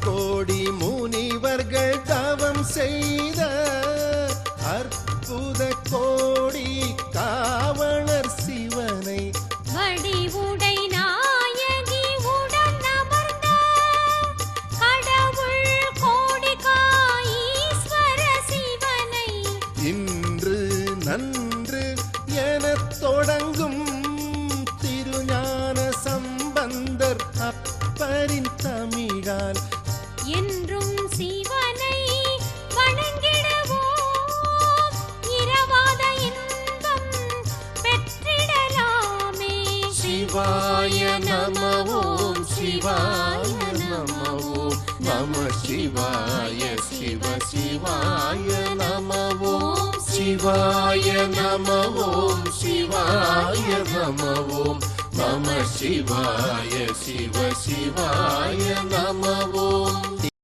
கோடி முனிவர்கள் தவம் செய்த அற்புத கோடி காவலர் சிவனை வடிவுடை நாயகி உடன் அமர்ந்த கடவுள் கோடிகாஈஸ்வர சிவனை இன்று நன்று எனத் தொடங்கும் திருஞான சம்பந்தர் அப்பரின் தமிழால் என்றும் சிவனை வணங்கிடுவோம் இரவாத இன்பம் பெற்றிடலாமே. சிவாய நம ஓம் சிவாய நம ஓம் நம சிவாய சிவ சிவாய நம ஓம் சிவாய நம ஓம் சிவாய நம ஓம் நம சிவாய சிவ சிவாய நம ஓம்